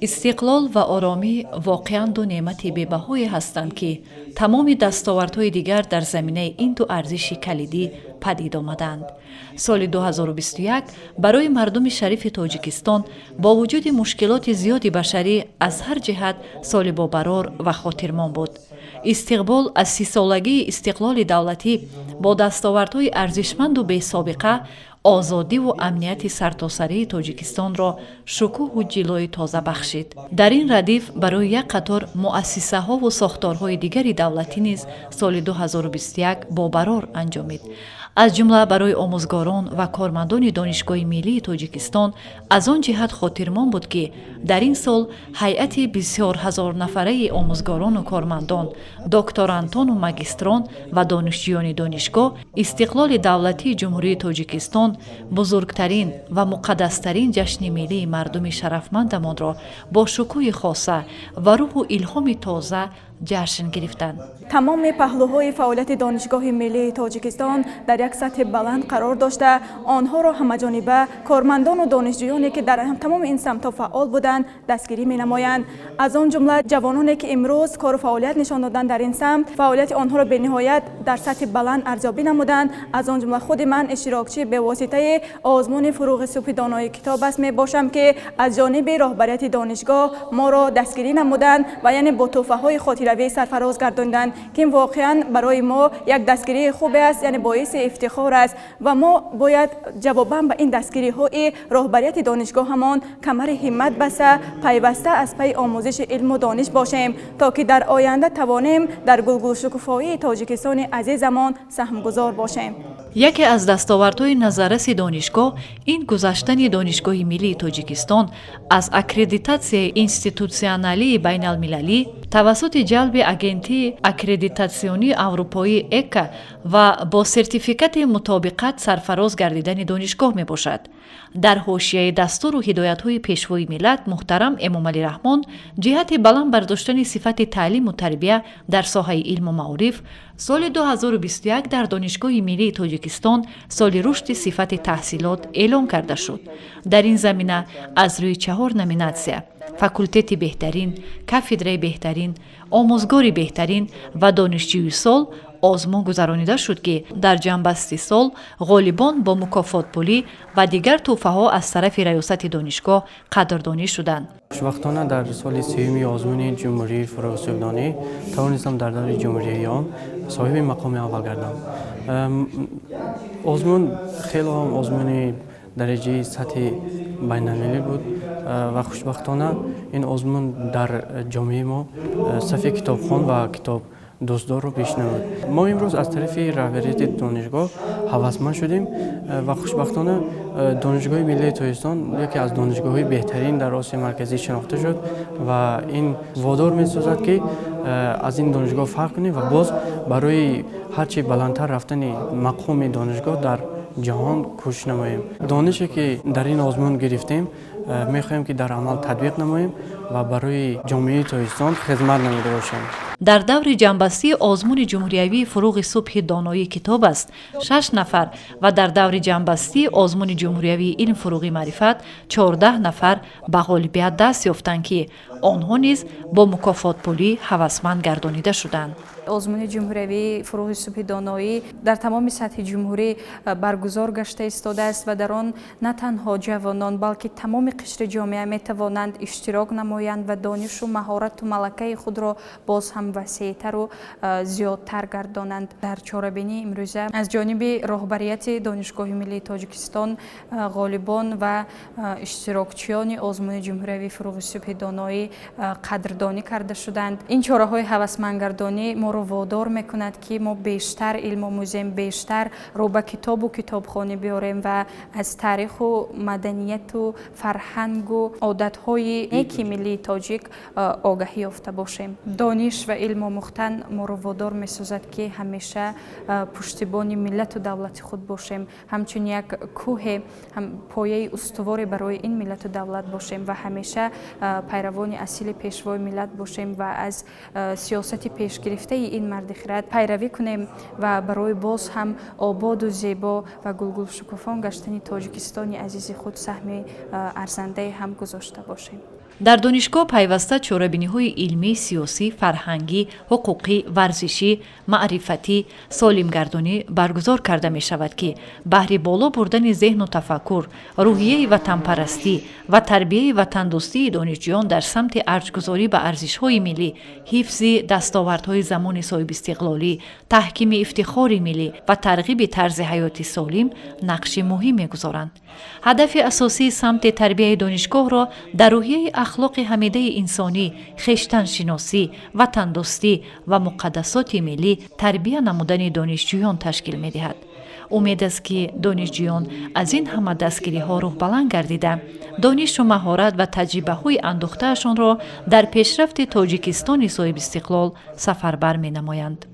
истиқлол ва оромӣ воқеан ду неъмати бебаҳое ҳастанд, ки тамоми дастовардҳои дигар дар заминаи ин ду арзиши калидӣ падид омаданд. соли 2021 барои мардуми шарифи Тоҷикистон бо вуҷуди мушкилоти зиёди башарӣ аз ҳар ҷиҳат соли бобарор ва хотирмон буд. истиқбол аз 30-солагии истиқлоли давлатӣ бо дастовардҳои арзишманду бесобиқа озодиву амнияти сартосарии Тоҷикистонро шукӯҳу ҷилои тоза бахшид. дар ин радиф барои як қатор муассисаҳову сохторҳои дигари давлатӣ низ соли 2021 бобарор анҷомид. аз ҷумла барои омӯзгорон ва кормандони донишгоҳи миллии Тоҷикистон аз он ҷиҳат хотирмон буд, ки дар ин сол ҳайати бисёр ҳазорнафараи омӯзгорону кормандон, докторантону магистрон ва донишҷӯёни донишгоҳ истиқлоли давлатии ҷумҳурии Тоҷикистон бузургтарин ва муқаддастарин ҷашни миллии мардуми шарафмандамонро бо шукӯҳи хоса ва рӯҳу илҳоми тоза ҷашн гирифтанд. тамоми паҳлӯҳои фаъолияти донишгоҳи миллии Тоҷикистон дар як сатҳи баланд қарор дошта, онҳоро ҳамаҷониба кормандону донишҷӯёне, ки дар тамоми ин самтҳо фаъол буданд, дастгирӣ менамоянд. аз он ҷумла ҷавононе, ки имрӯз кору фаъолият нишон доданд дар ин самт, фаъолияти онҳоро бениҳоят дар сатҳи баланд арзёбӣ намуданд. аз он ҷумла худи ман иштирокчӣ бевоситаи озмуни фуруғи субҳи донои китоб аст мебошам, ки аз ҷониби роҳбарияти донишгоҳ моро дастгирӣ намуданд ва яъне бо тӯҳфаҳои хотиравӣ сарфароз гардонданд, ки воқеан барои мо як дастгирии хубе аст, яъне боиси ифтихор аст ва мо бояд ҷавобан ба ин дастгириҳои роҳбарияти донишгоҳамон камари ҳиммат баста пайваста аз пай омӯзиши илму дониш бошем, то ки дар оянда тавонем дар гулгулшукуфоии Тоҷикистони азизамон саҳмгузор бошем. яке аз дастовардҳои назарраси донишгоҳ ин гузаштани донишгоҳи миллии Тоҷикистон аз аккредитатсияи институтсионалии байналмилалӣ тавассути ҷалби агентии аккредитатсионии аврупоӣ ЭКА ва бо сертификати мутобиқат сарфароз гардидани донишгоҳ мебошад. дар ҳошияи дастуру ҳидоятҳои пешвои миллат муҳтарам Эмомалӣ Раҳмон ҷиҳати баланд бардоштани сифати таълиму тарбия дар соҳаи илму маориф соли 2021 дар донишгоҳи миллии Тоҷикистон соли рушди сифати таҳсилот эълон карда шуд. дар ин замина аз рӯи 4 номинатсия факултети беҳтарин, кафедраи беҳтарин, омӯзгори беҳтарин ва донишҷӯи сол озмун гузаронида шуд, ки дар ҷанбасти сол ғолибон бо мукофотпулӣ ва дигар тӯҳфаҳо аз тарафи раёсати донишгоҳ қадрдонӣ шуданд. хушбахтона дар соли сеюми озмуни ҷумҳурии фуруғисубдонӣ тавонистам дар даври ҷумҳуриён соҳиби мақоми аввал гардам. озмун хело озмуни дараҷаи сатҳи байналмилалӣ буд ва хушбахтона ин озмун дар ҷомеаи мо сафи китобхон ва китоб дӯстдорро пеш намуд. мо имрӯз аз тарафи раҳбарияти донишгоҳ ҳавасманд шудем ва хушбахтона донишгоҳи миллии Тоҷикистон яке аз донишгоҳҳои беҳтарин дар Осияи марказӣ шинохта шуд ва ин водор месозад, ки аз ин донишгоҳ фарқ кунем ва боз барои ҳарчи баландтар рафтани мақоми донишгоҳ дар ҷаҳон кӯшиш намоем. донише, ки дар ин озмун гирифтем, мехоҳем, ки дар амал татбиқ намоем ва барои ҷомеаи Тоҷикистон хизмат намуда бошем. дар даври ҷанбастии озмуни ҷумҳуриявии фуруғи субҳи доноии китоб аст 6 нафар ва дар даври ҷанбастии озмуни ҷумҳуриявии илм фуруғи маърифат 14 нафар ба ғолибият даст ёфтанд, ки онҳо низ бо мукофотпулӣ ҳавасманд гардонида шуданд. озмуни ҷумҳуриявии фуруғи субҳи доноӣ дар тамоми сатҳи ҷумҳурӣ баргузор гашта истодааст ва дар он на танҳо ҷавонон, балки тамоми қишри ҷомеа метавонанд иштирок намоянд ва донишу маҳорату малакаи худро боз ҳам васеътару зиёдтар гардонанд. дар чорабинии имрӯза аз ҷониби роҳбарияти донишгоҳи миллии Тоҷикистон ғолибон ва иштирокчиёни озмуни ҷумҳуриявии фуруғи субҳи доноӣ қадрдонӣ карда шуданд. ин чораҳои ҳавасмандгардонӣ моро водор мекунад, ки мо бештар илм омӯзем, бештар ро ба китобу китобхонӣ биёрем ва аз таъриху маданияту фарҳангу одатҳои неки миллии тоҷик огаҳӣ ёфта бошем. дониш ва علم آموختن ما رو وادار می‌سازد که همیشه پشتیبان ملت و دولت خود باشیم، همچون یک کوه پایه استواری برای این ملت و دولت باشیم و همیشه پیروان اصیل پیشوای ملت باشیم و از سیاست پیش گرفته این مرد خرد پیروی کنیم و برای باز هم آباد و زیبا و گلگل شکوفان گشتن تاجیکستان عزیز خود سهم ارزنده هم گذاشته باشیم. در دانشگاه پیوسته چاره‌بینی‌های علمی، سیاسی، فرهنگی، حقوقی، ورزشی، معرفتی، سالمگردانی برگزار کرده می شود که بهر بالا بردن ذهن و تفکر، روحیه وطنپرستی و تربیه وطندوستی دانشجویان در سمت ارجگذاری به ارزش‌های ملی، حفظ دستاوردهای زمان صاحب استقلالی، تحکیم افتخار ملی و ترغیب طرز حیات سالم نقش مهمی می‌گذارند. هدف اساسی سمت تربیه دانشگاه را در روحیه اخلاق حمیده انسانی، خویشتن شناسی، وطن دوستی و مقدسات ملی تربیه نمودن دانشجویان تشکیل می دهد. امید است که دانشجویان از این همه دستگیری ها روح بلند گردیده، دانش و مهارت و تجربه های اندوخته‌شان را در پیشرفت تاجیکستان صاحب استقلال سفربر می نمایند.